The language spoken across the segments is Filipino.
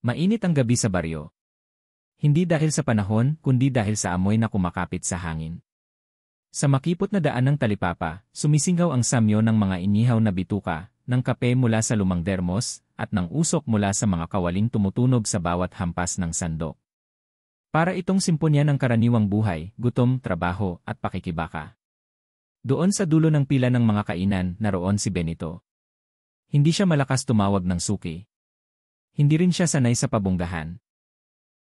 Mainit ang gabi sa baryo. Hindi dahil sa panahon, kundi dahil sa amoy na kumakapit sa hangin. Sa makipot na daan ng talipapa, sumisingaw ang samyo ng mga inihaw na bituka, ng kape mula sa lumang dermos, at ng usok mula sa mga kawaling tumutunog sa bawat hampas ng sandok. Para itong simponya ng karaniwang buhay, gutom, trabaho, at pakikibaka. Doon sa dulo ng pila ng mga kainan, naroon si Benito. Hindi siya malakas tumawag ng suki. Hindi rin siya sanay sa pabunggahan.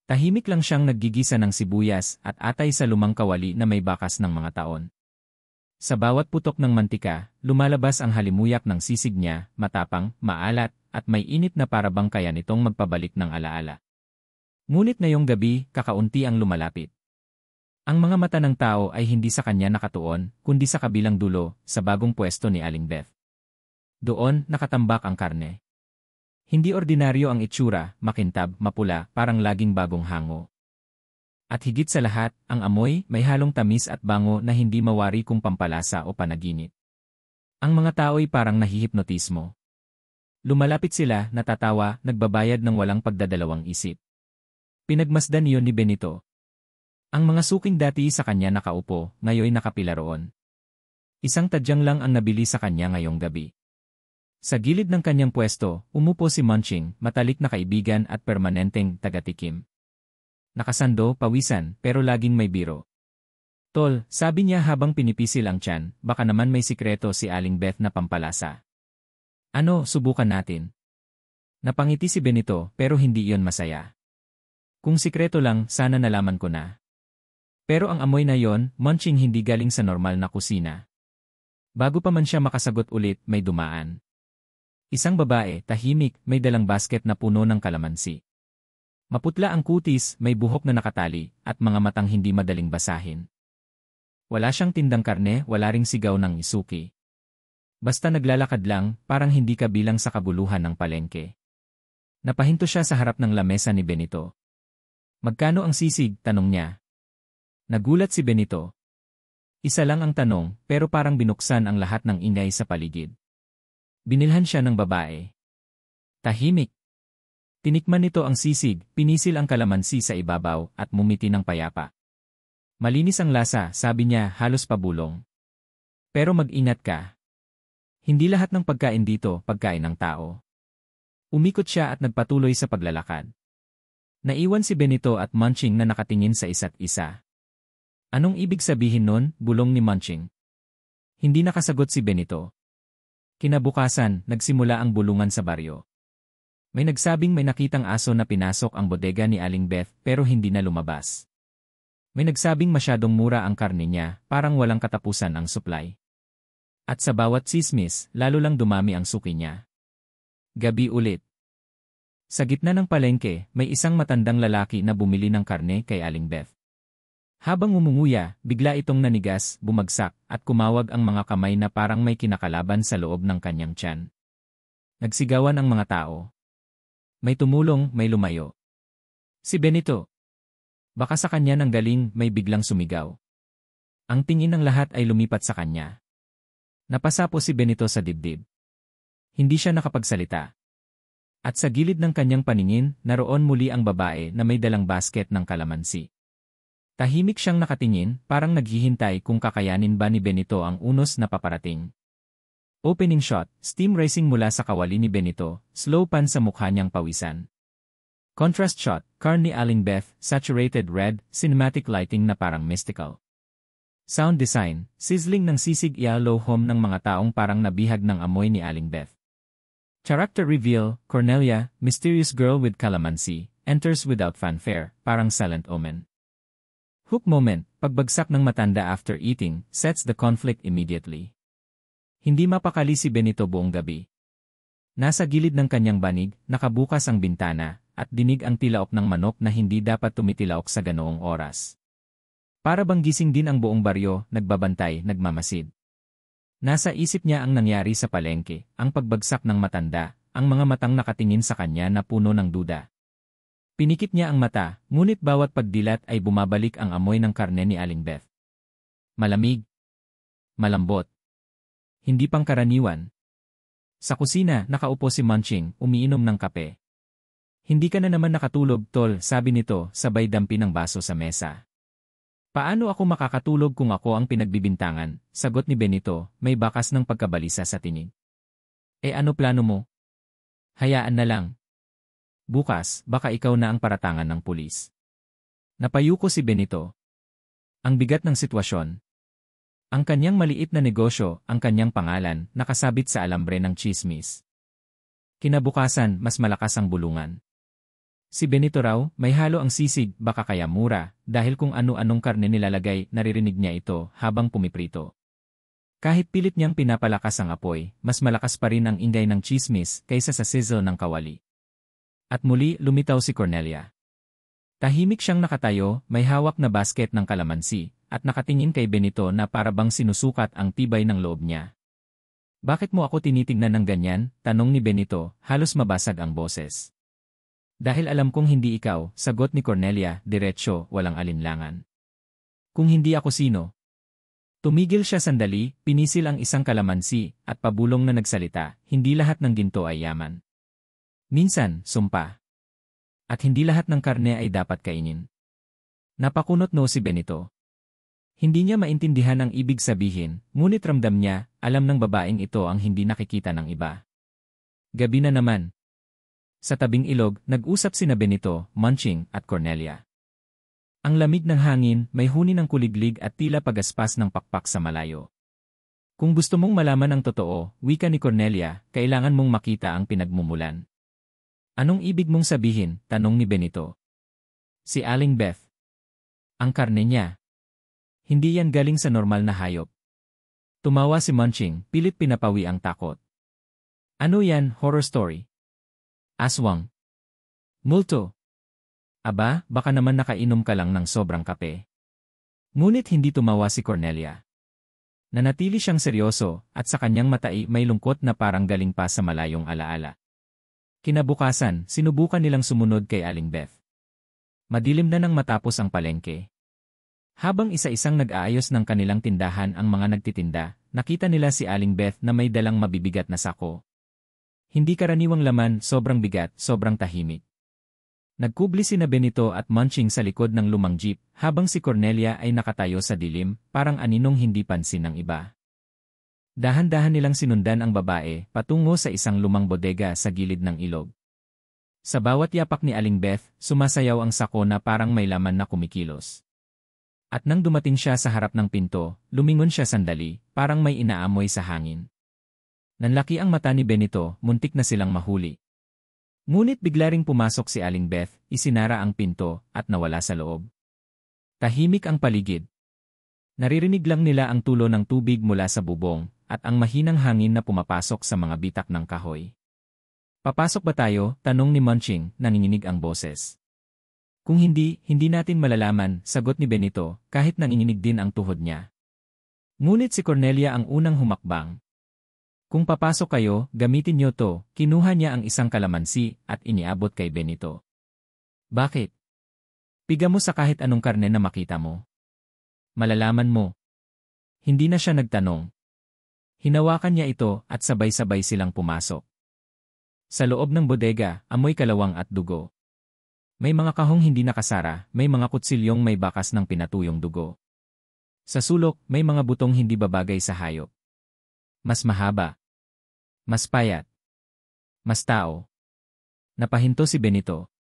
Tahimik lang siyang naggigisa ng sibuyas at atay sa lumang kawali na may bakas ng mga taon. Sa bawat putok ng mantika, lumalabas ang halimuyak ng sisig niya, matapang, maalat, at may init na parabang kaya nitong magpabalik ng alaala. Ngunit ngayong gabi, kakaunti ang lumalapit. Ang mga mata ng tao ay hindi sa kanya nakatuon, kundi sa kabilang dulo, sa bagong pwesto ni Aling Beth. Doon, nakatambak ang karne. Hindi ordinaryo ang itsura, makintab, mapula, parang laging bagong hango. At higit sa lahat, ang amoy, may halong tamis at bango na hindi mawari kung pampalasa o panaginip. Ang mga tao'y parang nahihipnotismo. Lumalapit sila, natatawa, nagbabayad ng walang pagdadalawang isip. Pinagmasdan iyon ni Benito. Ang mga suking dati sa kanya nakaupo, ngayoy nakapila roon. Isang tadyang lang ang nabili sa kanya ngayong gabi. Sa gilid ng kanyang pwesto, umupo si Munching, matalik na kaibigan at permanenteng tagatikim. Nakasando, pawisan, pero laging may biro. Tol, sabi niya habang pinipisil ang tiyan, baka naman may sikreto si Aling Beth na pampalasa. Ano, subukan natin. Napangiti si Benito, pero hindi iyon masaya. Kung sikreto lang, sana nalaman ko na. Pero ang amoy na yon, Munching, hindi galing sa normal na kusina. Bago pa man siya makasagot ulit, may dumaan. Isang babae, tahimik, may dalang basket na puno ng kalamansi. Maputla ang kutis, may buhok na nakatali, at mga matang hindi madaling basahin. Wala siyang tindang karne, wala ring sigaw ng isuki. Basta naglalakad lang, parang hindi kabilang sa kabuluhan ng palengke. Napahinto siya sa harap ng lamesa ni Benito. Magkano ang sisig? Tanong niya. Nagulat si Benito. Isa lang ang tanong, pero parang binuksan ang lahat ng ingay sa paligid. Binilhan siya ng babae. Tahimik. Tinikman nito ang sisig, pinisil ang kalamansi sa ibabaw, at mumiti ng payapa. Malinis ang lasa, sabi niya, halos pabulong. Pero mag-ingat ka. Hindi lahat ng pagkain dito, pagkain ng tao. Umikot siya at nagpatuloy sa paglalakad. Naiwan si Benito at Munching na nakatingin sa isa't isa. Anong ibig sabihin nun? Bulong ni Munching. Hindi nakasagot si Benito. Kinabukasan, nagsimula ang bulungan sa baryo. May nagsabing may nakitang aso na pinasok ang bodega ni Aling Beth pero hindi na lumabas. May nagsabing masyadong mura ang karne niya, parang walang katapusan ang supply. At sa bawat sismis, lalo lang dumami ang suki niya. Gabi ulit. Sa gitna ng palengke, may isang matandang lalaki na bumili ng karne kay Aling Beth. Habang umunguya, bigla itong nanigas, bumagsak, at kumawag ang mga kamay na parang may kinakalaban sa loob ng kanyang tiyan. Nagsigawan ang mga tao. May tumulong, may lumayo. Si Benito. Baka sa kanya nang galing, may biglang sumigaw. Ang tingin ng lahat ay lumipat sa kanya. Napasapo si Benito sa dibdib. Hindi siya nakapagsalita. At sa gilid ng kanyang paningin, naroon muli ang babae na may dalang basket ng kalamansi. Tahimik siyang nakatingin, parang naghihintay kung kakayanin ba ni Benito ang unos na paparating. Opening shot, steam rising mula sa kawali ni Benito, slow pan sa mukha niyang pawisan. Contrast shot, car ni Aling Beth, saturated red, cinematic lighting na parang mystical. Sound design, sizzling ng sisig yellow home ng mga taong parang nabihag ng amoy ni Aling Beth. Character reveal, Cornelia, mysterious girl with calamansi, enters without fanfare, parang silent omen. Hook moment, pagbagsak ng matanda after eating, sets the conflict immediately. Hindi mapakali si Benito buong gabi. Nasa gilid ng kanyang banig, nakabukas ang bintana, at dinig ang tilaok ng manok na hindi dapat tumitilaok sa ganoong oras. Para bang gising din ang buong baryo, nagbabantay, nagmamasid. Nasa isip niya ang nangyari sa palengke, ang pagbagsak ng matanda, ang mga matang nakatingin sa kanya na puno ng duda. Pinikit niya ang mata, ngunit bawat pagdilat ay bumabalik ang amoy ng karne ni Aling Beth. Malamig. Malambot. Hindi pangkaraniwan. Sa kusina, nakaupo si Munching, umiinom ng kape. Hindi ka na naman nakatulog, tol, sabi nito, sabay dampi ng baso sa mesa. Paano ako makakatulog kung ako ang pinagbibintangan? Sagot ni Benito, may bakas ng pagkabalisa sa tinig. Ano plano mo? Hayaan na lang. Bukas, baka ikaw na ang paratangan ng pulis. Napayuko si Benito. Ang bigat ng sitwasyon. Ang kanyang maliit na negosyo, ang kanyang pangalan, nakasabit sa alambre ng tsismis. Kinabukasan, mas malakas ang bulungan. Si Benito raw, may halo ang sisig, baka kaya mura, dahil kung ano-anong karne nilalagay, naririnig niya ito habang pumiprito. Kahit pilit niyang pinapalakas ang apoy, mas malakas pa rin ang ingay ng tsismis kaysa sa sizzle ng kawali. At muli, lumitaw si Cornelia. Tahimik siyang nakatayo, may hawak na basket ng kalamansi, at nakatingin kay Benito na parabang sinusukat ang tibay ng loob niya. Bakit mo ako tinitignan ng ganyan? Tanong ni Benito, halos mabasag ang boses. Dahil alam kong hindi ikaw, sagot ni Cornelia, diretsyo, walang alinlangan. Kung hindi ako sino? Tumigil siya sandali, pinisil ang isang kalamansi, at pabulong na nagsalita, hindi lahat ng ginto ay yaman. Minsan, sumpa. At hindi lahat ng karne ay dapat kainin. Napakunot no si Benito. Hindi niya maintindihan ang ibig sabihin, ngunit ramdam niya, alam ng babaeng ito ang hindi nakikita ng iba. Gabi na naman. Sa tabing ilog, nag-usap sina Benito, Munching, at Cornelia. Ang lamig ng hangin, may huni ng kuliglig at tila pagaspas ng pakpak sa malayo. Kung gusto mong malaman ang totoo, wika ni Cornelia, kailangan mong makita ang pinagmumulan. Anong ibig mong sabihin? Tanong ni Benito. Si Aling Beth. Ang karne niya. Hindi yan galing sa normal na hayop. Tumawa si Munching, pilit pinapawi ang takot. Ano yan, horror story? Aswang. Multo. Aba, baka naman nakainom ka lang ng sobrang kape. Ngunit hindi tumawa si Cornelia. Nanatili siyang seryoso, at sa kanyang matai may lungkot na parang galing pa sa malayong alaala. Kinabukasan, sinubukan nilang sumunod kay Aling Beth. Madilim na nang matapos ang palengke. Habang isa-isang nag-aayos ng kanilang tindahan ang mga nagtitinda, nakita nila si Aling Beth na may dalang mabibigat na sako. Hindi karaniwang laman, sobrang bigat, sobrang tahimik. Nagkubli sina Benito at Munching sa likod ng lumang jeep, habang si Cornelia ay nakatayo sa dilim, parang aninong hindi pansin ng iba. Dahan-dahan nilang sinundan ang babae, patungo sa isang lumang bodega sa gilid ng ilog. Sa bawat yapak ni Aling Beth, sumasayaw ang sako na parang may laman na kumikilos. At nang dumating siya sa harap ng pinto, lumingon siya sandali, parang may inaamoy sa hangin. Nanlaki ang mata ni Benito, muntik na silang mahuli. Ngunit bigla ring pumasok si Aling Beth, isinara ang pinto, at nawala sa loob. Tahimik ang paligid. Naririnig lang nila ang tulo ng tubig mula sa bubong, at ang mahinang hangin na pumapasok sa mga bitak ng kahoy. Papasok ba tayo? Tanong ni Munching, nanginginig ang boses. Kung hindi, hindi natin malalaman, sagot ni Benito, kahit nanginginig din ang tuhod niya. Ngunit si Cornelia ang unang humakbang. Kung papasok kayo, gamitin niyo to, kinuha niya ang isang kalamansi at iniabot kay Benito. Bakit? Piga mo sa kahit anong karne na makita mo. Malalaman mo. Hindi na siya nagtanong. Hinawakan niya ito at sabay-sabay silang pumasok. Sa loob ng bodega, amoy kalawang at dugo. May mga kahong hindi nakasara, may mga kutsilyong may bakas ng pinatuyong dugo. Sa sulok, may mga butong hindi babagay sa hayop. Mas mahaba. Mas payat. Mas tao. Napahinto si Benito.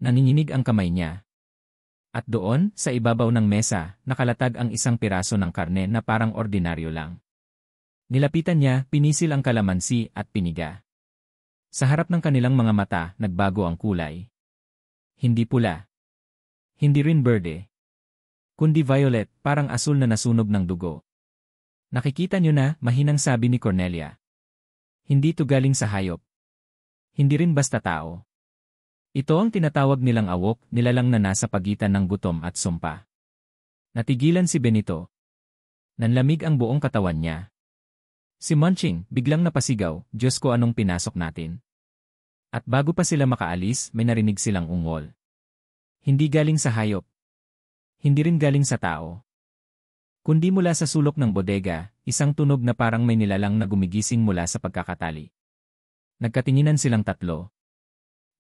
Nanginginig ang kamay niya. At doon, sa ibabaw ng mesa, nakalatag ang isang piraso ng karne na parang ordinaryo lang. Nilapitan niya, pinisil ang kalamansi at piniga. Sa harap ng kanilang mga mata, nagbago ang kulay. Hindi pula. Hindi rin berde. Kundi violet, parang asul na nasunog ng dugo. Nakikita niyo na, mahinang sabi ni Cornelia. Hindi to galing sa hayop. Hindi rin basta tao. Ito ang tinatawag nilang awok, nilalang na nasa pagitan ng gutom at sumpa. Natigilan si Benito. Nanlamig ang buong katawan niya. Si Munching, biglang napasigaw, Diyos ko anong pinasok natin. At bago pa sila makaalis, may narinig silang ungol. Hindi galing sa hayop. Hindi rin galing sa tao. Kundi mula sa sulok ng bodega, isang tunog na parang may nilalang na gumigising mula sa pagkakatali. Nagkatinginan silang tatlo.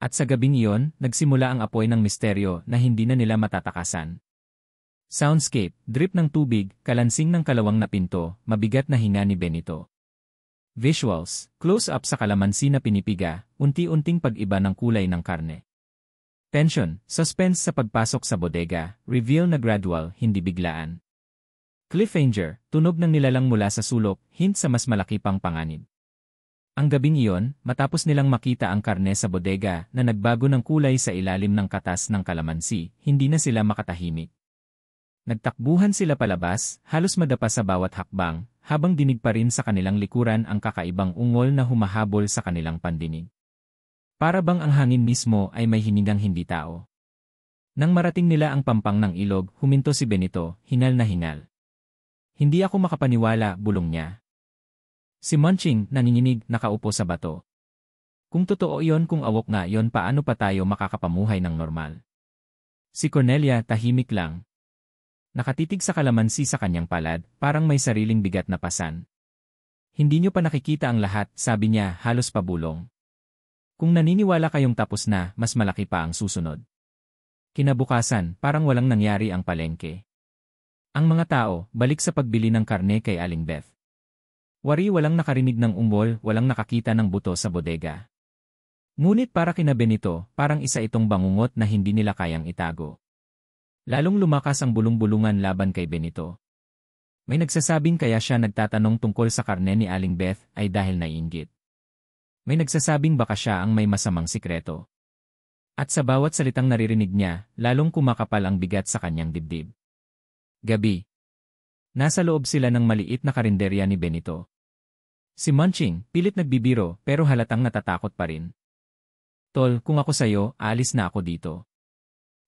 At sa gabing iyon, nagsimula ang apoy ng misteryo na hindi na nila matatakasan. Soundscape, drip ng tubig, kalansing ng kalawang na pinto, mabigat na hinga ni Benito. Visuals, close-up sa kalamansi na pinipiga, unti-unting pag-iba ng kulay ng karne. Tension, suspense sa pagpasok sa bodega, reveal na gradual, hindi biglaan. Cliffhanger, tunog ng nilalang mula sa sulok, hint sa mas malaki pang panganib. Ang gabing iyon, matapos nilang makita ang karne sa bodega na nagbago ng kulay sa ilalim ng katas ng kalamansi, hindi na sila makatahimik. Nagtakbuhan sila palabas, halos madapa sa bawat hakbang, habang dinig pa rin sa kanilang likuran ang kakaibang ungol na humahabol sa kanilang pandinig. Para bang ang hangin mismo ay may hiningang hindi tao. Nang marating nila ang pampang ng ilog, huminto si Benito, hingal na hingal. Hindi ako makapaniwala, bulong niya. Si Munching, nanginginig, nakaupo sa bato. Kung totoo iyon, kung awok nga iyon, paano pa tayo makakapamuhay ng normal? Si Cornelia, tahimik lang. Nakatitig sa kalamansi sa kanyang palad, parang may sariling bigat na pasan. Hindi niyo pa nakikita ang lahat, sabi niya, halos pabulong. Kung naniniwala kayong tapos na, mas malaki pa ang susunod. Kinabukasan, parang walang nangyari ang palengke. Ang mga tao, balik sa pagbili ng karne kay Aling Beth. Wari walang nakarinig ng ungol, walang nakakita ng buto sa bodega. Ngunit para kina Benito, parang isa itong bangungot na hindi nila kayang itago. Lalong lumakas ang bulong-bulungan laban kay Benito. May nagsasabing kaya siya nagtatanong tungkol sa karne ni Aling Beth ay dahil naiinggit. May nagsasabing baka siya ang may masamang sikreto. At sa bawat salitang naririnig niya, lalong kumakapal ang bigat sa kanyang dibdib. Gabi. Nasa loob sila ng maliit na karinderya ni Benito. Si Munching, pilit nagbibiro pero halatang natatakot pa rin. Tol, kung ako sayo, aalis na ako dito.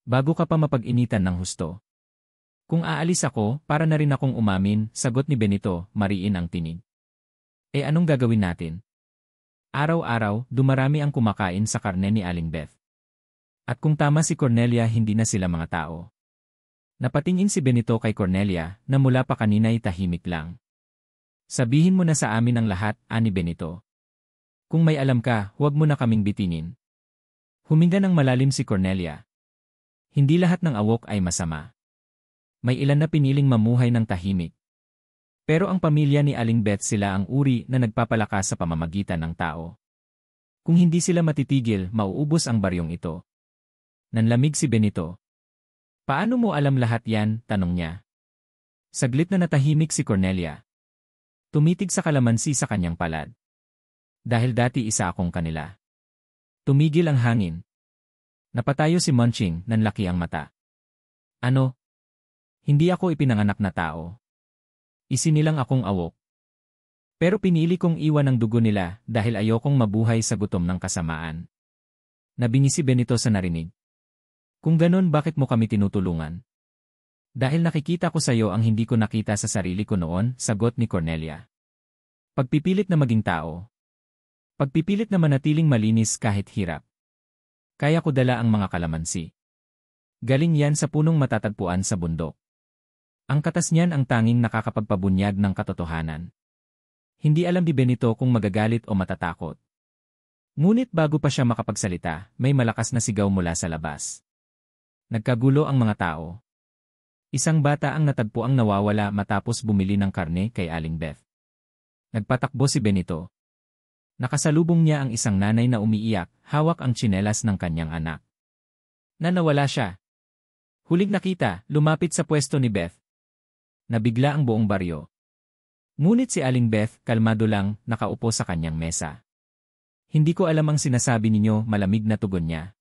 Bago ka pa mapag-initan ng husto. Kung aalis ako, para na rin akong umamin, sagot ni Benito, mariin ang tinig. Eh anong gagawin natin? Araw-araw, dumarami ang kumakain sa karne ni Aling Beth. At kung tama si Cornelia, hindi na sila mga tao. Napatingin si Benito kay Cornelia na mula pa kanina'y tahimik lang. Sabihin mo na sa amin ang lahat, ani Benito. Kung may alam ka, huwag mo na kaming bitinin. Huminga ng malalim si Cornelia. Hindi lahat ng awok ay masama. May ilan na piniling mamuhay ng tahimik. Pero ang pamilya ni Aling Beth sila ang uri na nagpapalakas sa pamamagitan ng tao. Kung hindi sila matitigil, mauubos ang baryong ito. Nanlamig si Benito. Paano mo alam lahat yan? Tanong niya. Saglit na natahimik si Cornelia. Tumitig sa kalamansi sa kanyang palad. Dahil dati isa akong kanila. Tumigil ang hangin. Napatayo si Munching, nanlaki ang mata. Ano? Hindi ako ipinanganak na tao. Isinilang akong awok. Pero pinili kong iwan ang dugo nila dahil ayokong mabuhay sa gutom ng kasamaan. Nabingi si Benito sa narinig. Kung ganon, bakit mo kami tinutulungan? Dahil nakikita ko sa iyo ang hindi ko nakita sa sarili ko noon, sagot ni Cornelia. Pagpipilit na maging tao. Pagpipilit na manatiling malinis kahit hirap. Kaya ko dala ang mga kalamansi. Galing yan sa punong matatagpuan sa bundok. Ang katas niyan ang tanging nakakapagpabunyag ng katotohanan. Hindi alam ni Benito kung magagalit o matatakot. Ngunit bago pa siya makapagsalita, may malakas na sigaw mula sa labas. Nagkagulo ang mga tao. Isang bata ang natagpuang nawawala matapos bumili ng karne kay Aling Beth. Nagpatakbo si Benito. Nakasalubong niya ang isang nanay na umiiyak, hawak ang tsinelas ng kanyang anak. Nawala siya. Huling nakita, lumapit sa pwesto ni Beth. Nabigla ang buong baryo. Ngunit si Aling Beth, kalmado lang, nakaupo sa kanyang mesa. Hindi ko alam ang sinasabi ninyo, malamig na tugon niya.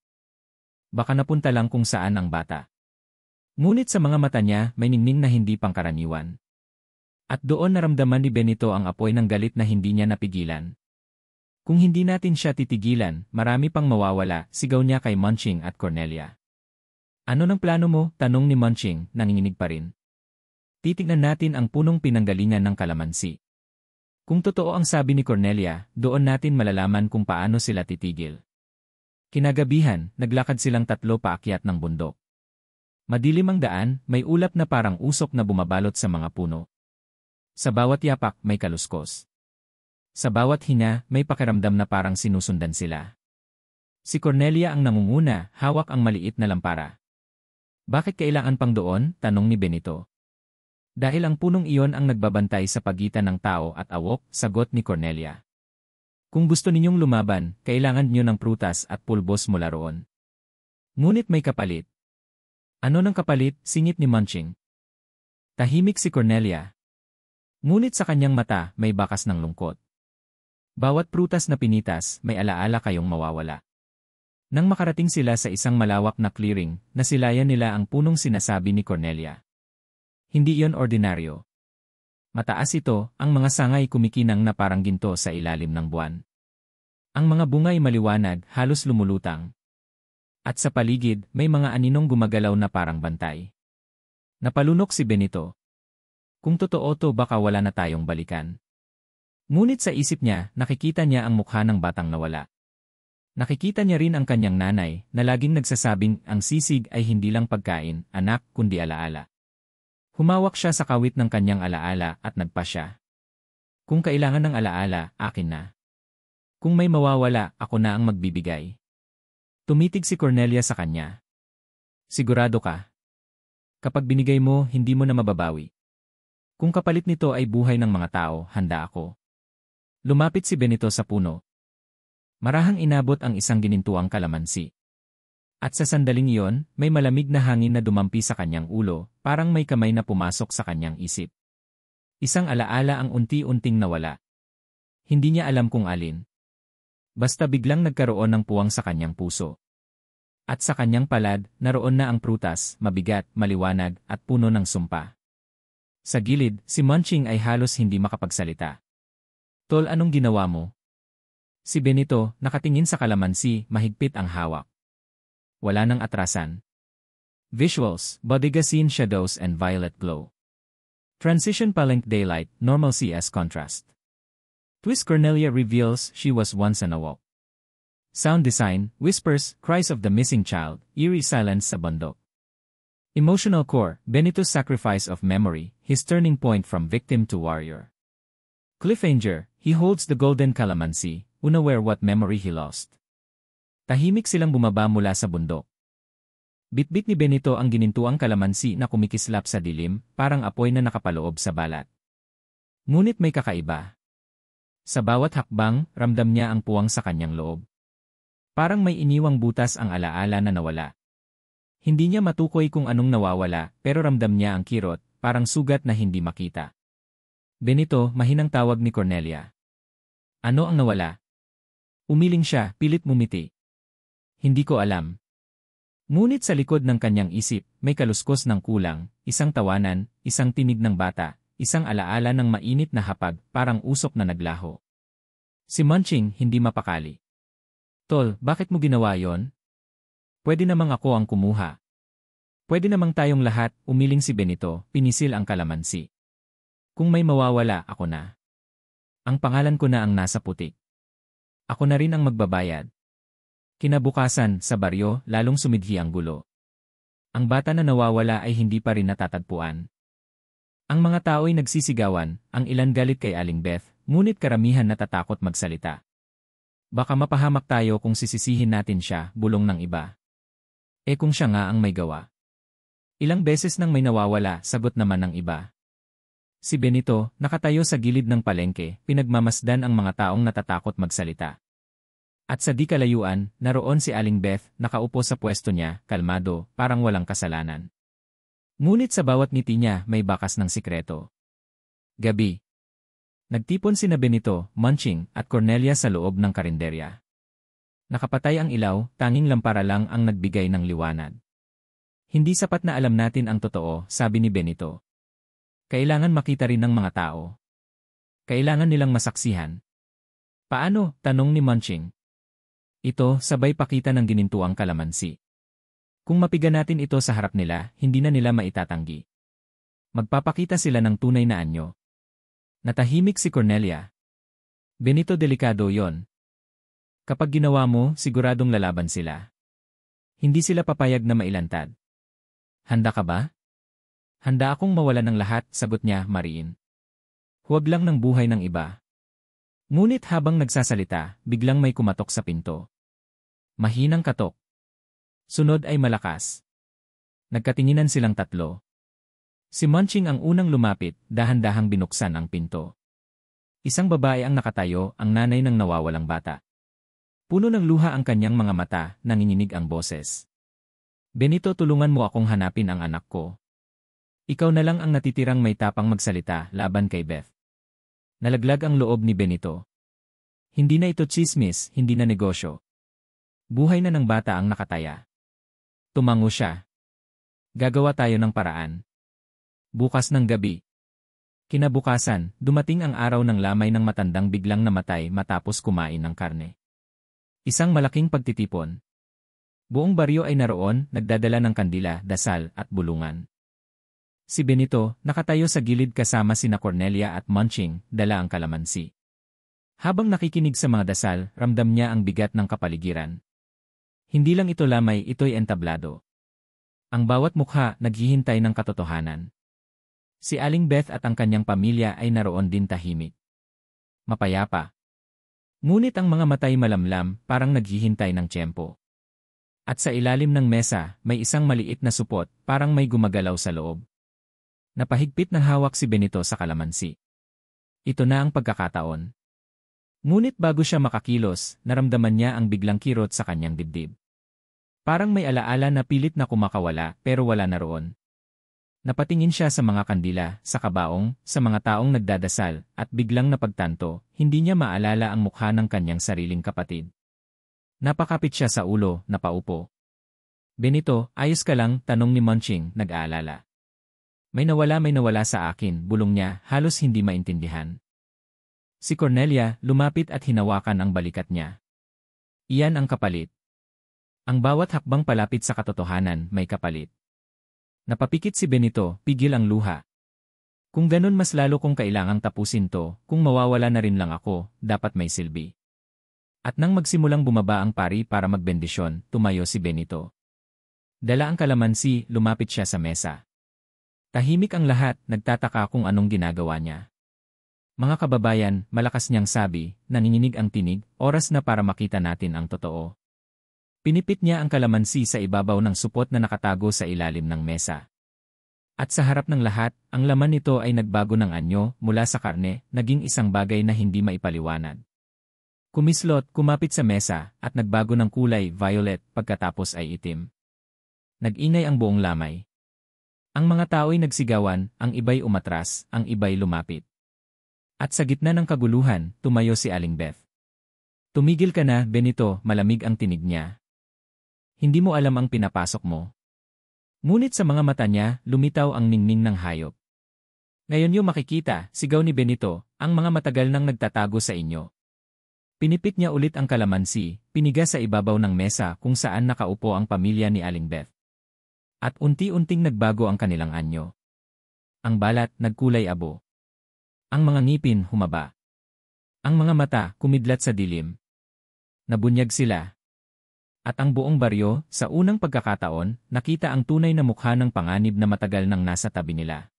Baka napunta lang kung saan ang bata. Ngunit sa mga mata niya, may ningning na hindi pangkaraniwan. At doon naramdaman ni Benito ang apoy ng galit na hindi niya napigilan. Kung hindi natin siya titigilan, marami pang mawawala, sigaw niya kay Munching at Cornelia. Ano ng plano mo? Tanong ni Munching, nanginginig pa rin. Titignan natin ang punong pinanggalingan ng kalamansi. Kung totoo ang sabi ni Cornelia, doon natin malalaman kung paano sila titigil. Kinagabihan, naglakad silang tatlo paakyat ng bundok. Madilim ang daan, may ulap na parang usok na bumabalot sa mga puno. Sa bawat yapak, may kaluskos. Sa bawat hinga, may pakiramdam na parang sinusundan sila. Si Cornelia ang nangunguna, hawak ang maliit na lampara. Bakit kailangan pang doon? Tanong ni Benito. Dahil ang punong iyon ang nagbabantay sa pagitan ng tao at awok, sagot ni Cornelia. Kung gusto ninyong lumaban, kailangan niyo ng prutas at pulbos mula roon. Ngunit may kapalit. Ano ng kapalit? Singit ni Munching. Tahimik si Cornelia. Ngunit sa kanyang mata, may bakas ng lungkot. Bawat prutas na pinitas, may alaala kayong mawawala. Nang makarating sila sa isang malawak na clearing, nasilayan nila ang punong sinasabi ni Cornelia. Hindi iyon ordinaryo. Mataas ito, ang mga sangay kumikinang na parang ginto sa ilalim ng buwan. Ang mga bungay maliwanag, halos lumulutang. At sa paligid, may mga aninong gumagalaw na parang bantay. Napalunok si Benito. Kung totoo to baka wala na tayong balikan. Ngunit sa isip niya, nakikita niya ang mukha ng batang nawala. Nakikita niya rin ang kanyang nanay, na laging nagsasabing ang sisig ay hindi lang pagkain, anak, kundi alaala. Humawak siya sa kawit ng kanyang alaala at nagpa siya. Kung kailangan ng alaala, akin na. Kung may mawawala, ako na ang magbibigay. Tumitig si Cornelia sa kanya. Sigurado ka? Kapag binigay mo, hindi mo na mababawi. Kung kapalit nito ay buhay ng mga tao, handa ako. Lumapit si Benito sa puno. Marahang inabot ang isang ginintuang kalamansi. At sa sandaling iyon, may malamig na hangin na dumampi sa kanyang ulo, parang may kamay na pumasok sa kanyang isip. Isang alaala ang unti-unting nawala. Hindi niya alam kung alin. Basta biglang nagkaroon ng puwang sa kanyang puso. At sa kanyang palad, naroon na ang prutas, mabigat, maliwanag, at puno ng sumpa. Sa gilid, si Munching ay halos hindi makapagsalita. Tol, anong ginawa mo? Si Benito, nakatingin sa kalamansi, mahigpit ang hawak. Wala nang atrasan. Visuals, bodega scene shadows and violet glow. Transition palink daylight, normal CS contrast. Twist Cornelia reveals she was once an awok. Sound design, whispers, cries of the missing child, eerie silence sa bundok. Emotional core, Benito's sacrifice of memory, his turning point from victim to warrior. Cliffhanger, he holds the golden calamansi, unaware what memory he lost. Tahimik silang bumaba mula sa bundok. Bitbit ni Benito ang ginintuang kalamansi na kumikislap sa dilim, parang apoy na nakapaloob sa balat. Ngunit may kakaiba. Sa bawat hakbang, ramdam niya ang puwang sa kanyang loob. Parang may iniwang butas ang alaala na nawala. Hindi niya matukoy kung anong nawawala, pero ramdam niya ang kirot, parang sugat na hindi makita. Benito, mahinang tawag ni Cornelia. Ano ang nawala? Umiling siya, pilit mumiti. Hindi ko alam. Ngunit sa likod ng kanyang isip, may kaluskos ng kulang, isang tawanan, isang tinig ng bata, isang alaala ng mainit na hapag, parang usok na naglaho. Si Munching hindi mapakali. Tol, bakit mo ginawa yon? Pwede namang ako ang kumuha. Pwede namang tayong lahat, umiling si Benito, pinisil ang kalamansi. Kung may mawawala, ako na. Ang pangalan ko na ang nasa putik. Ako na rin ang magbabayad. Kinabukasan, sa baryo, lalong sumidhi ang gulo. Ang bata na nawawala ay hindi pa rin natatagpuan. Ang mga tao ay nagsisigawan, ang ilan galit kay Aling Beth, ngunit karamihan natatakot magsalita. Baka mapahamak tayo kung sisisihin natin siya, bulong ng iba. Kung siya nga ang may gawa. Ilang beses nang may nawawala, sagot naman ng iba. Si Benito, nakatayo sa gilid ng palengke, pinagmamasdan ang mga taong natatakot magsalita. At sa di kalayuan, naroon si Aling Beth, nakaupo sa pwesto niya, kalmado, parang walang kasalanan. Ngunit sa bawat ngiti niya, may bakas ng sikreto. Gabi. Nagtipon sina Benito, Munching, at Cornelia sa loob ng karinderya. Nakapatay ang ilaw, tanging lampara lang ang nagbigay ng liwanag. Hindi sapat na alam natin ang totoo, sabi ni Benito. Kailangan makita rin ng mga tao. Kailangan nilang masaksihan. Paano? Tanong ni Munching. Ito, sabay pakita ng ginintuang kalamansi. Kung mapiga natin ito sa harap nila, hindi na nila maitatanggi. Magpapakita sila ng tunay na anyo. Natahimik si Cornelia. Benito, delikado yon. Kapag ginawa mo, siguradong lalaban sila. Hindi sila papayag na mailantad. Handa ka ba? Handa akong mawala ng lahat, sagot niya, mariin. Huwag lang ng buhay ng iba. Ngunit habang nagsasalita, biglang may kumatok sa pinto. Mahinang katok. Sunod ay malakas. Nagkatinginan silang tatlo. Si Munching ang unang lumapit, dahan-dahang binuksan ang pinto. Isang babae ang nakatayo, ang nanay ng nawawalang bata. Puno ng luha ang kanyang mga mata, nanginginig ang boses. Benito, tulungan mo akong hanapin ang anak ko. Ikaw na lang ang natitirang may tapang magsalita laban kay Beth. Nalaglag ang loob ni Benito. Hindi na ito tsismis, hindi na negosyo. Buhay na ng bata ang nakataya. Tumango siya. Gagawa tayo ng paraan. Bukas ng gabi. Kinabukasan, dumating ang araw ng lamay ng matandang biglang namatay matapos kumain ng karne. Isang malaking pagtitipon. Buong baryo ay naroon, nagdadala ng kandila, dasal, at bulungan. Si Benito, nakatayo sa gilid kasama sina Cornelia at Munching, dala ang kalamansi. Habang nakikinig sa mga dasal, ramdam niya ang bigat ng kapaligiran. Hindi lang ito lamay, ito'y entablado. Ang bawat mukha naghihintay ng katotohanan. Si Aling Beth at ang kanyang pamilya ay naroon din tahimik. Mapayapa. Ngunit ang mga matay malamlam, parang naghihintay ng tiyempo. At sa ilalim ng mesa, may isang maliit na supot, parang may gumagalaw sa loob. Napahigpit ng hawak si Benito sa kalamansi. Ito na ang pagkakataon. Ngunit bago siya makakilos, naramdaman niya ang biglang kirot sa kanyang dibdib. Parang may alaala na pilit na kumakawala pero wala na roon. Napatingin siya sa mga kandila, sa kabaong, sa mga taong nagdadasal, at biglang napagtanto, hindi niya maalala ang mukha ng kanyang sariling kapatid. Napakapit siya sa ulo, napaupo. Benito, ayos ka lang? Tanong ni Munching, nag-aalala. May nawala sa akin, bulong niya, halos hindi maintindihan. Si Cornelia, lumapit at hinawakan ang balikat niya. Iyan ang kapalit. Ang bawat hakbang palapit sa katotohanan, may kapalit. Napapikit si Benito, pigil ang luha. Kung ganun mas lalo kong kailangang tapusin to, kung mawawala na rin lang ako, dapat may silbi. At nang magsimulang bumaba ang pari para magbendisyon, tumayo si Benito. Dala ang kalamansi, lumapit siya sa mesa. Tahimik ang lahat, nagtataka kung anong ginagawa niya. Mga kababayan, malakas niyang sabi, nanginginig ang tinig, oras na para makita natin ang totoo. Pinipit niya ang kalamansi sa ibabaw ng supot na nakatago sa ilalim ng mesa. At sa harap ng lahat, ang laman nito ay nagbago ng anyo, mula sa karne, naging isang bagay na hindi maipaliwanag. Kumislot, kumapit sa mesa, at nagbago ng kulay, violet, pagkatapos ay itim. Nag-ingay ang buong lamay. Ang mga tao'y nagsigawan, ang iba'y umatras, ang iba'y lumapit. At sa gitna ng kaguluhan, tumayo si Aling Beth. Tumigil ka na, Benito, malamig ang tinig niya. Hindi mo alam ang pinapasok mo. Ngunit sa mga mata niya, lumitaw ang ningning ng hayop. Ngayon niyo makikita, sigaw ni Benito, ang mga matagal nang nagtatago sa inyo. Pinipit niya ulit ang kalamansi, piniga sa ibabaw ng mesa kung saan nakaupo ang pamilya ni Aling Beth. At unti-unting nagbago ang kanilang anyo. Ang balat, nagkulay abo. Ang mga ngipin, humaba. Ang mga mata, kumidlat sa dilim. Nabunyag sila. At ang buong baryo, sa unang pagkakataon, nakita ang tunay na mukha ng panganib na matagal nang nasa tabi nila.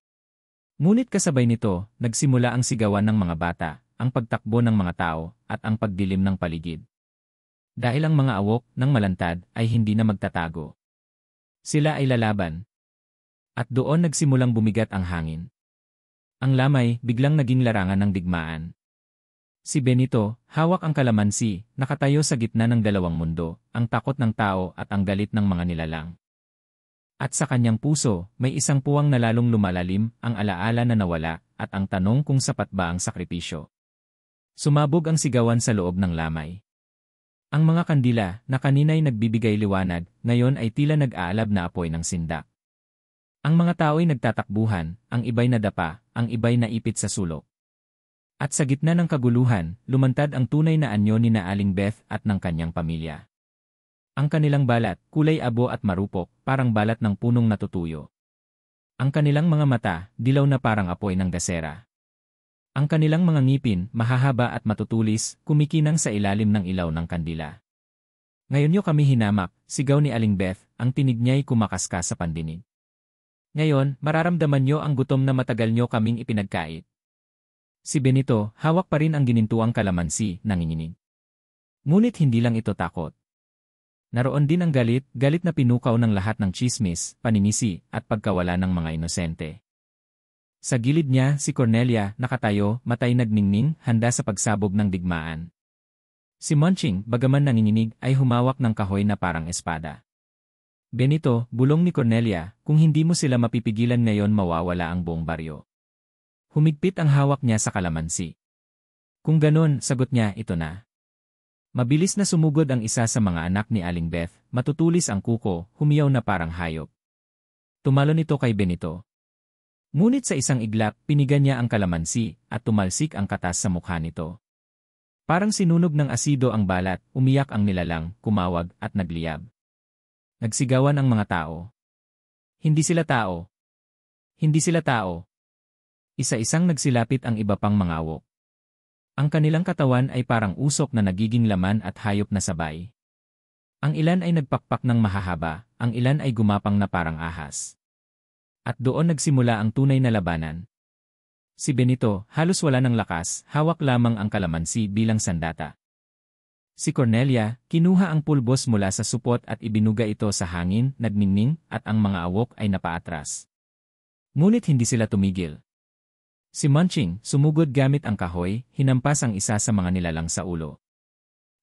Ngunit kasabay nito, nagsimula ang sigawan ng mga bata, ang pagtakbo ng mga tao, at ang pagdilim ng paligid. Dahil ang mga awok ng malantad ay hindi na magtatago. Sila ay lalaban. At doon nagsimulang bumigat ang hangin. Ang lamay, biglang naging larangan ng digmaan. Si Benito, hawak ang kalamansi, nakatayo sa gitna ng dalawang mundo, ang takot ng tao at ang galit ng mga nilalang. At sa kanyang puso, may isang puwang na lalong lumalalim, ang alaala na nawala, at ang tanong kung sapat ba ang sakripisyo. Sumabog ang sigawan sa loob ng lamay. Ang mga kandila, na kanina'y nagbibigay liwanag, ngayon ay tila nag-aalab na apoy ng sindak. Ang mga tao'y nagtatakbuhan, ang iba'y nadapa, ang iba'y naipit sa sulok. At sa gitna ng kaguluhan, lumantad ang tunay na anyo ni na Aling Beth at ng kanyang pamilya. Ang kanilang balat, kulay abo at marupok, parang balat ng punong natutuyo. Ang kanilang mga mata, dilaw na parang apoy ng gasera. Ang kanilang mga ngipin, mahahaba at matutulis, kumikinang sa ilalim ng ilaw ng kandila. Ngayon niyo kami hinamak, sigaw ni Aling Beth, ang tinig niya'y kumakaskas sa pandinig. Ngayon, mararamdaman niyo ang gutom na matagal niyo kaming ipinagkait. Si Benito, hawak pa rin ang ginintuang kalamansi, nanginginig. Ngunit hindi lang ito takot. Naroon din ang galit na pinukaw ng lahat ng tsismis, paninisi, at pagkawala ng mga inosente. Sa gilid niya, si Cornelia, nakatayo, matay nagningning, handa sa pagsabog ng digmaan. Si Munching, bagaman nanginginig, ay humawak ng kahoy na parang espada. Benito, bulong ni Cornelia, kung hindi mo sila mapipigilan ngayon mawawala ang buong baryo. Humigpit ang hawak niya sa kalamansi. Kung ganon, sagot niya, ito na. Mabilis na sumugod ang isa sa mga anak ni Aling Beth, matutulis ang kuko, humiyaw na parang hayop. Tumalon ito kay Benito. Ngunit sa isang iglap, pinigan niya ang kalamansi, at tumalsik ang katas sa mukha nito. Parang sinunog ng asido ang balat, umiyak ang nilalang, kumawag, at nagliyab. Nagsigawan ang mga tao. Hindi sila tao. Hindi sila tao. Isa-isang nagsilapit ang iba pang mga awok. Ang kanilang katawan ay parang usok na nagiging laman at hayop na sabay. Ang ilan ay nagpakpak ng mahahaba, ang ilan ay gumapang na parang ahas. At doon nagsimula ang tunay na labanan. Si Benito, halos wala ng lakas, hawak lamang ang kalamansi bilang sandata. Si Cornelia, kinuha ang pulbos mula sa supot at ibinuga ito sa hangin, nagningning, at ang mga awok ay napaatras. Ngunit hindi sila tumigil. Si Munching, sumugod gamit ang kahoy, hinampas ang isa sa mga nilalang sa ulo.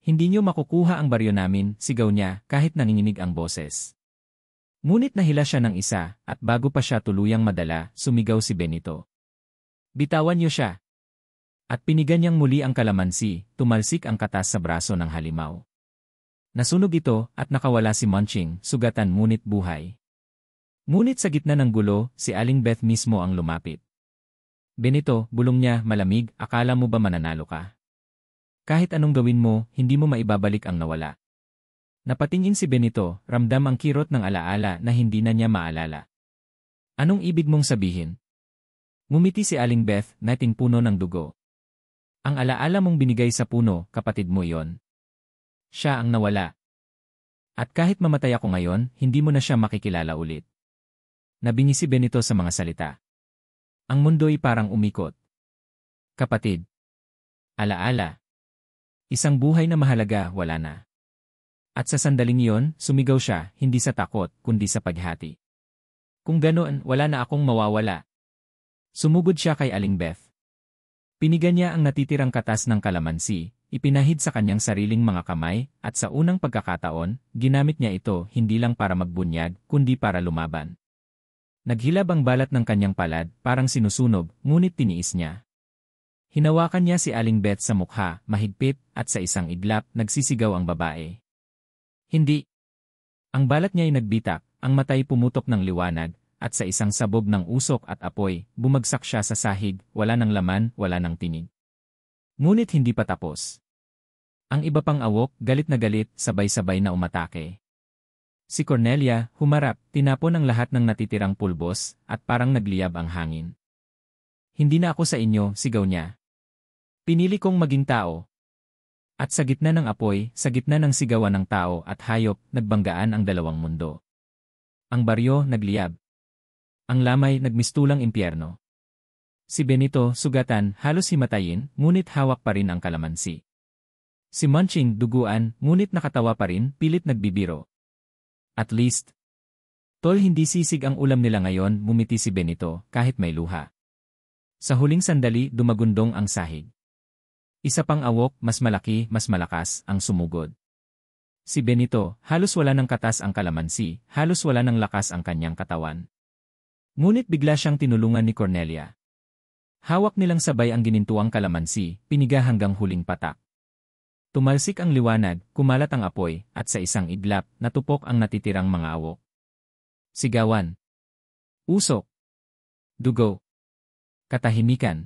Hindi niyo makukuha ang baryo namin, sigaw niya, kahit nanginginig ang boses. Ngunit nahila siya ng isa, at bago pa siya tuluyang madala, sumigaw si Benito. Bitawan niyo siya. At pinigan niyang muli ang kalamansi, tumalsik ang katas sa braso ng halimaw. Nasunog ito, at nakawala si Munching, sugatan ngunit buhay. Ngunit sa gitna ng gulo, si Aling Beth mismo ang lumapit. Benito, bulong niya, malamig, akala mo ba mananalo ka? Kahit anong gawin mo, hindi mo maibabalik ang nawala. Napatingin si Benito, ramdam ang kirot ng alaala na hindi na niya maalala. Anong ibig mong sabihin? Ngumiti si Aling Beth, nating puno ng dugo. Ang alaala mong binigay sa puno, kapatid mo yon. Siya ang nawala. At kahit mamatay ako ngayon, hindi mo na siya makikilala ulit. Nabingi si Benito sa mga salita. Ang mundo'y parang umikot. Kapatid. Alaala. Isang buhay na mahalaga, wala na. At sa sandaling iyon, sumigaw siya, hindi sa takot, kundi sa paghati. Kung ganoon, wala na akong mawawala. Sumugod siya kay Aling Beth. Pinigan niya ang natitirang katas ng kalamansi, ipinahid sa kanyang sariling mga kamay, at sa unang pagkakataon, ginamit niya ito hindi lang para magbunyag, kundi para lumaban. Naghilab ang balat ng kanyang palad, parang sinusunog, ngunit tiniis niya. Hinawakan niya si Aling Beth sa mukha, mahigpit, at sa isang iglap, nagsisigaw ang babae. Hindi. Ang balat niya ay nagbitak, ang matay pumutok ng liwanag, at sa isang sabog ng usok at apoy, bumagsak siya sa sahig, wala ng laman, wala ng tinig. Ngunit hindi pa tapos. Ang iba pang awok, galit na galit, sabay-sabay na umatake. Si Cornelia, humarap, tinapon ang lahat ng natitirang pulbos, at parang nagliyab ang hangin. Hindi na ako sa inyo, sigaw niya. Pinili kong maging tao. At sa gitna ng apoy, sa gitna ng sigawan ng tao at hayop, nagbanggaan ang dalawang mundo. Ang baryo, nagliyab. Ang lamay, nagmistulang impyerno. Si Benito, sugatan, halos himatayin, ngunit hawak pa rin ang kalamansi. Si Munching, duguan, ngunit nakatawa pa rin, pilit nagbibiro. At least. Tol, hindi sisig ang ulam nila ngayon, mumiti si Benito, kahit may luha. Sa huling sandali, dumagundong ang sahig. Isa pang awok, mas malaki, mas malakas, ang sumugod. Si Benito, halos wala ng katas ang kalamansi, halos wala ng lakas ang kanyang katawan. Ngunit bigla siyang tinulungan ni Cornelia. Hawak nilang sabay ang ginintuang kalamansi, piniga hanggang huling patak. Tumalsik ang liwanag, kumalat ang apoy, at sa isang iglap, natupok ang natitirang mga awok. Sigawan. Usok. Dugo. Katahimikan.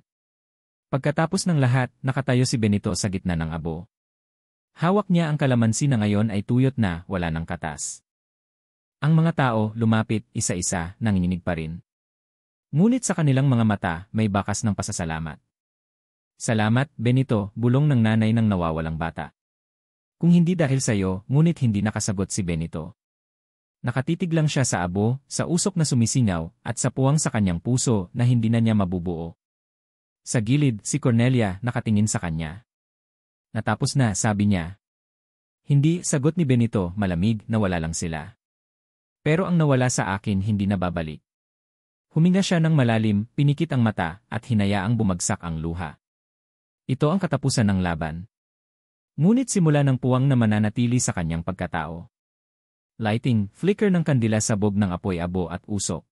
Pagkatapos ng lahat, nakatayo si Benito sa gitna ng abo. Hawak niya ang kalamansi na ngayon ay tuyot na, wala ng katas. Ang mga tao, lumapit, isa-isa, nanginginig pa rin. Ngunit sa kanilang mga mata, may bakas ng pasasalamat. Salamat, Benito, bulong ng nanay ng nawawalang bata. Kung hindi dahil sa iyo, ngunit hindi nakasagot si Benito. Nakatitig lang siya sa abo, sa usok na sumisingaw, at sa puwang sa kanyang puso na hindi na niya mabubuo. Sa gilid, si Cornelia nakatingin sa kanya. Natapos na, sabi niya. Hindi, sagot ni Benito, malamig, nawala lang sila. Pero ang nawala sa akin hindi na babalik. Huminga siya ng malalim, pinikit ang mata, at hinayaang bumagsak ang luha. Ito ang katapusan ng laban. Ngunit simula ng puwang na mananatili sa kanyang pagkatao. Lighting, flicker ng kandila sabog ng apoy abo at usok.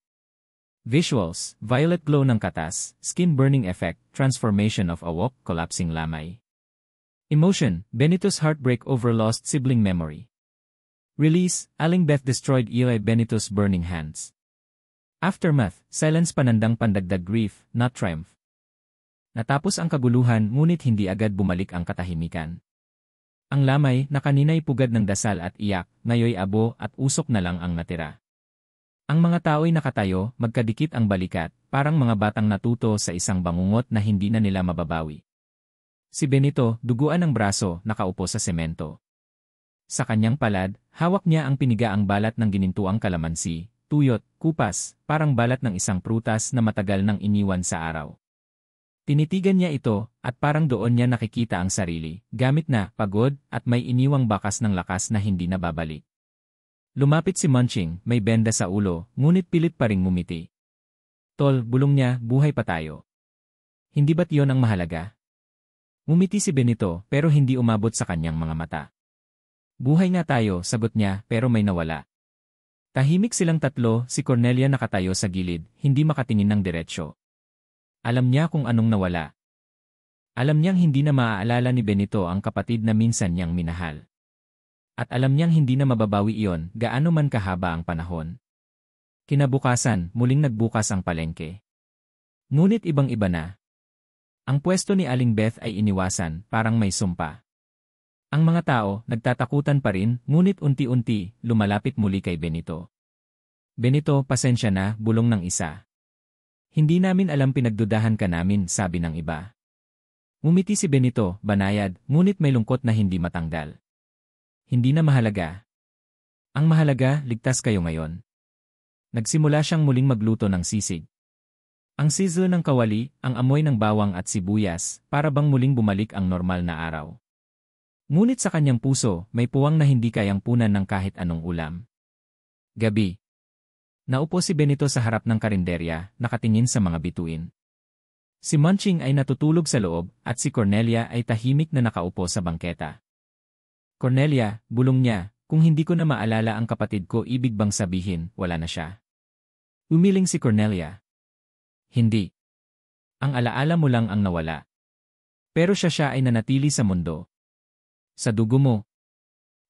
Visuals, violet glow ng katas, skin burning effect, transformation of awok, collapsing lamay. Emotion, Benito's heartbreak over lost sibling memory. Release, Aling Beth destroyed Eli Benito's burning hands. Aftermath, silence panandang pandagdag grief, not triumph. Natapos ang kaguluhan ngunit hindi agad bumalik ang katahimikan. Ang lamay na kanina'y pugad ng dasal at iyak, ngayoy abo at usok na lang ang natira. Ang mga tao'y nakatayo, magkadikit ang balikat, parang mga batang natuto sa isang bangungot na hindi na nila mababawi. Si Benito, duguan ng braso, nakaupo sa semento. Sa kanyang palad, hawak niya ang pinigaang balat ng ginintuang kalamansi, tuyot, kupas, parang balat ng isang prutas na matagal nang iniwan sa araw. Tinitigan niya ito, at parang doon niya nakikita ang sarili, gamit na, pagod, at may iniwang bakas ng lakas na hindi na babalik. Lumapit si Munching, may benda sa ulo, ngunit pilit pa ring ngumiti. Tol, bulong niya, buhay pa tayo. Hindi ba't yon ang mahalaga? Ngumiti si Benito, pero hindi umabot sa kanyang mga mata. Buhay nga tayo, sagot niya, pero may nawala. Tahimik silang tatlo, si Cornelia nakatayo sa gilid, hindi makatingin ng diretsyo. Alam niya kung anong nawala. Alam niyang hindi na maaalala ni Benito ang kapatid na minsan niyang minahal. At alam niyang hindi na mababawi iyon, gaano man kahaba ang panahon. Kinabukasan, muling nagbukas ang palengke. Ngunit ibang-iba na. Ang pwesto ni Aling Beth ay iniwasan, parang may sumpa. Ang mga tao, nagtatakutan pa rin, ngunit unti-unti, lumalapit muli kay Benito. Benito, pasensya na, bulong ng isa. Hindi namin alam pinagdudahan ka namin, sabi ng iba. Ngumiti si Benito, banayad, ngunit may lungkot na hindi matanggal. Hindi na mahalaga. Ang mahalaga, ligtas kayo ngayon. Nagsimula siyang muling magluto ng sisig. Ang sizzle ng kawali, ang amoy ng bawang at sibuyas, para bang muling bumalik ang normal na araw. Ngunit sa kanyang puso, may puwang na hindi kayang punan ng kahit anong ulam. Gabi. Naupo si Benito sa harap ng karinderya, nakatingin sa mga bituin. Si Munching ay natutulog sa loob, at si Cornelia ay tahimik na nakaupo sa bangketa. Cornelia, bulong niya, kung hindi ko na maalala ang kapatid ko, ibig bang sabihin, wala na siya? Umiling si Cornelia. Hindi. Ang alaala mo lang ang nawala. Pero siya ay nanatili sa mundo. Sa dugo mo.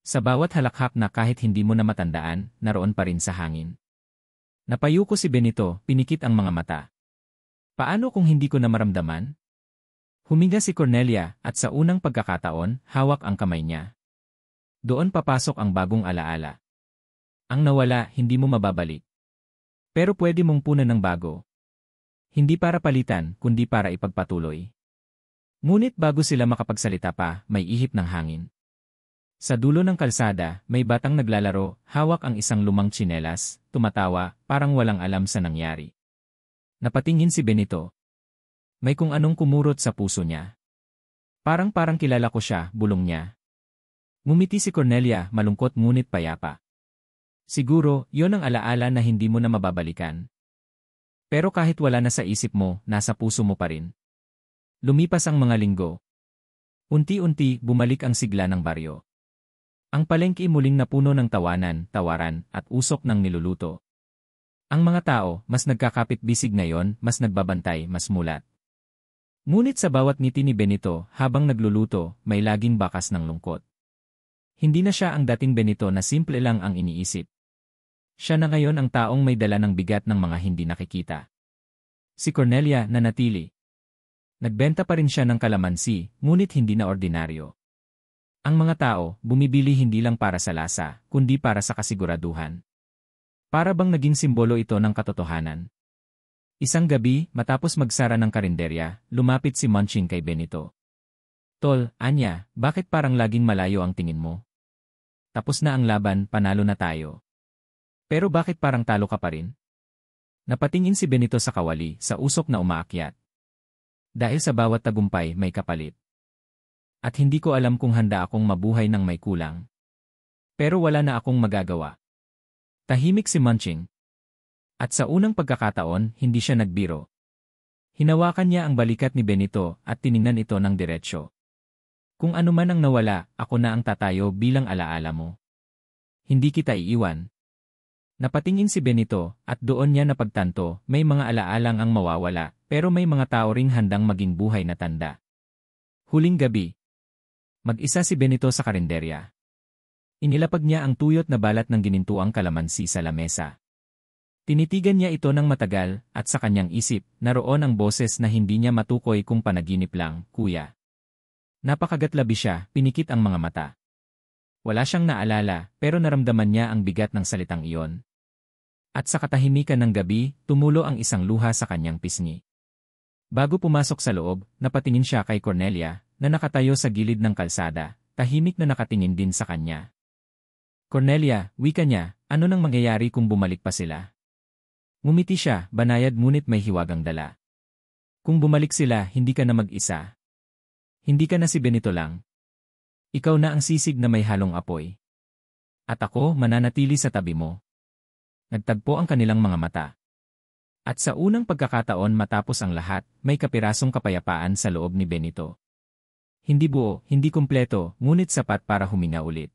Sa bawat halakhak na kahit hindi mo na matandaan, naroon pa rin sa hangin. Napayuko si Benito, pinikit ang mga mata. Paano kung hindi ko na maramdaman? Huminga si Cornelia, at sa unang pagkakataon, hawak ang kamay niya. Doon papasok ang bagong alaala. Ang nawala, hindi mo mababalik. Pero pwede mong punan ng bago. Hindi para palitan, kundi para ipagpatuloy. Ngunit bago sila makapagsalita pa, may ihip ng hangin. Sa dulo ng kalsada, may batang naglalaro, hawak ang isang lumang tsinelas, tumatawa, parang walang alam sa nangyari. Napatingin si Benito. May kung anong kumurot sa puso niya. Parang kilala ko siya, bulong niya. Ngumiti si Cornelia, malungkot ngunit payapa. Siguro, yon ang alaala na hindi mo na mababalikan. Pero kahit wala na sa isip mo, nasa puso mo pa rin. Lumipas ang mga linggo. Unti-unti, bumalik ang sigla ng baryo. Ang palengke muling napuno ng tawanan, tawaran, at usok ng niluluto. Ang mga tao, mas nagkakapit-bisig ngayon, mas nagbabantay, mas mulat. Ngunit sa bawat ngiti ni Benito, habang nagluluto, may laging bakas ng lungkot. Hindi na siya ang dating Benito na simple lang ang iniisip. Siya na ngayon ang taong may dala ng bigat ng mga hindi nakikita. Si Cornelia nanatili. Nagbenta pa rin siya ng kalamansi, ngunit hindi na ordinaryo. Ang mga tao, bumibili hindi lang para sa lasa, kundi para sa kasiguraduhan. Para bang naging simbolo ito ng katotohanan. Isang gabi, matapos magsara ng karinderya, lumapit si Munching kay Benito. Tol, Anya, bakit parang laging malayo ang tingin mo? Tapos na ang laban, panalo na tayo. Pero bakit parang talo ka pa rin? Napatingin si Benito sa kawali, sa usok na umaakyat. Dahil sa bawat tagumpay may kapalit. At hindi ko alam kung handa akong mabuhay ng may kulang. Pero wala na akong magagawa. Tahimik si Munching. At sa unang pagkakataon, hindi siya nagbiro. Hinawakan niya ang balikat ni Benito at tiningnan ito ng diretsyo. Kung ano man ang nawala, ako na ang tatayo bilang alaala mo. Hindi kita iiwan. Napatingin si Benito at doon niya napagtanto, may mga alaalang ang mawawala, pero may mga tao ring handang maging buhay na tanda. Huling gabi. Mag-isa si Benito sa karinderya. Inilapag niya ang tuyot na balat ng ginintuang kalamansi sa lamesa. Tinitigan niya ito ng matagal at sa kanyang isip, naroon ang boses na hindi niya matukoy kung panaginip lang, kuya. Napakagatlabi siya, pinikit ang mga mata. Wala siyang naalala, pero naramdaman niya ang bigat ng salitang iyon. At sa katahimikan ng gabi, tumulo ang isang luha sa kanyang pisngi. Bago pumasok sa loob, napatingin siya kay Cornelia, na nakatayo sa gilid ng kalsada, tahimik na nakatingin din sa kanya. Cornelia, wika niya, ano nang mangyayari kung bumalik pa sila? Ngumiti siya, banayad ngunit may hiwagang dala. Kung bumalik sila, hindi ka na mag-isa. Hindi ka na si Benito lang. Ikaw na ang sisig na may halong apoy. At ako, mananatili sa tabi mo. Nagtagpo ang kanilang mga mata. At sa unang pagkakataon matapos ang lahat, may kapirasong kapayapaan sa loob ni Benito. Hindi buo, hindi kumpleto, ngunit sapat para huminga ulit.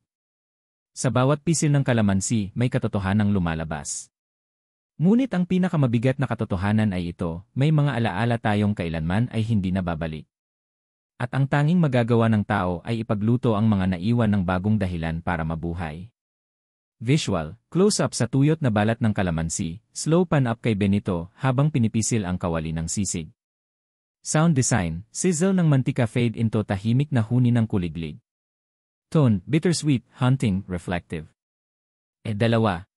Sa bawat pisil ng kalamansi, may katotohanang lumalabas. Ngunit ang pinakamabigat na katotohanan ay ito, may mga alaala tayong kailanman ay hindi na babalik. At ang tanging magagawa ng tao ay ipagluto ang mga naiwan ng bagong dahilan para mabuhay. Visual, close-up sa tuyot na balat ng kalamansi, slow pan-up kay Benito habang pinipisil ang kawali ng sisig. Sound design, sizzle ng mantika fade into tahimik na huni ng kuliglig. Tone, bittersweet, haunting, reflective. Dalawa.